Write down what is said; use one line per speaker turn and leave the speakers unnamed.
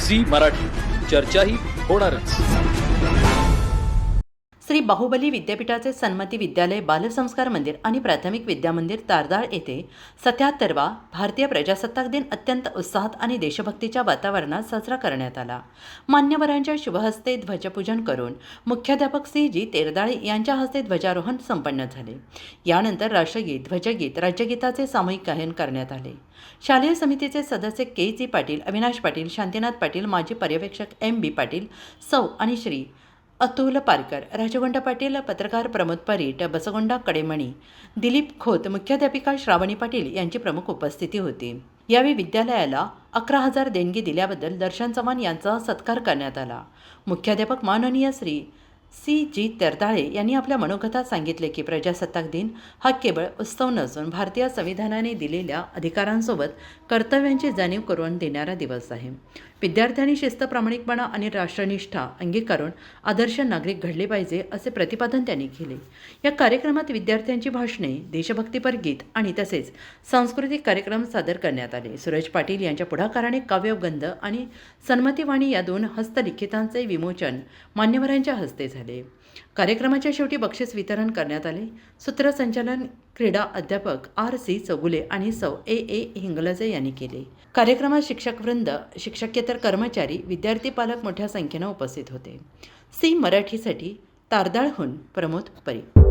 Zee Marathi, चर्चाही होणारच।
श्री बाहुबली विद्यापीठाचे सन्मती विद्यालय बालसंस्कार मंदिर आणि प्राथमिक विद्या मंदिर तारदाळ येथे 77वा भारतीय प्रजासत्ताक दिन अत्यंत उत्साहात आणि देशभक्तीच्या वातावरणात साजरा करण्यात आला। मान्यवरांच्या शुभहस्ते ध्वजपूजन करून मुख्याध्यापक सी.जी. तेरदाळे यांच्या हस्ते ध्वजारोहण संपन्न झाले। यानंतर राष्ट्रगीत, ध्वजगीत, राज्यगीताचे सामूहिक गायन करण्यात आले। शालेय समितीचे सदस्य के.जी. पाटील, अविनाश पाटील, शांतीनाथ पाटील, माजी पर्यवेक्षक एम.बी. पाटील, सौ आणि श्री अतुल पारकर, राजगोंडा पाटील, पत्रकार प्रमोद परीट, बसगोंडा कडेमणी, दिलीप खोत, मुख्याध्यापिका श्रावणी पाटील यांची प्रमुख उपस्थिती होती। यावेळी विद्यालयाला 11,000 देणगी दिल्याबद्दल दर्शन चव्हाण यांचा सत्कार करण्यात आला। मुख्याध्यापक माननीय श्री सी.जी. तेरदाळे यांनी आपल्या मनोगतात सांगितले की प्रजासत्ताक दिन हा केवळ उत्सव नसून भारतीय संविधानाने दिलेल्या अधिकारांसोबत कर्तव्यांची जाणीव करून देणारा दिवस आहे। विद्यार्थ्यांनी शिस्त, प्रामाणिकपणा आणि राष्ट्रनिष्ठा अंगीकारून आदर्श नागरिक घडले पाहिजे असे प्रतिपादन त्यांनी केले। या कार्यक्रमात विद्यार्थ्यांची भाषणे, देशभक्तीपर गीत आणि तसेच सांस्कृतिक कार्यक्रम सादर करण्यात आले। सूरज पाटील यांच्या पुढाकाराने काव्यगंध आणि सन्मतीवाणी या 2 हस्तलिखितांचे विमोचन मान्यवरांच्या हस्ते झाले। कार्यक्रमाच्या शेवटी बक्षीस वितरण करण्यात आले। सूत्रसंचालन क्रीडा अध्यापक आर.सी. चौगुले आणि सौ ए. हिंगलजे यांनी केले। कार्यक्रमात शिक्षकवृंद, शिक्षकेतर कर्मचारी, विद्यार्थी, पालक मोठ्या संख्येने उपस्थित होते। सी मराठीसाठी तारदाळहून प्रमोद परी।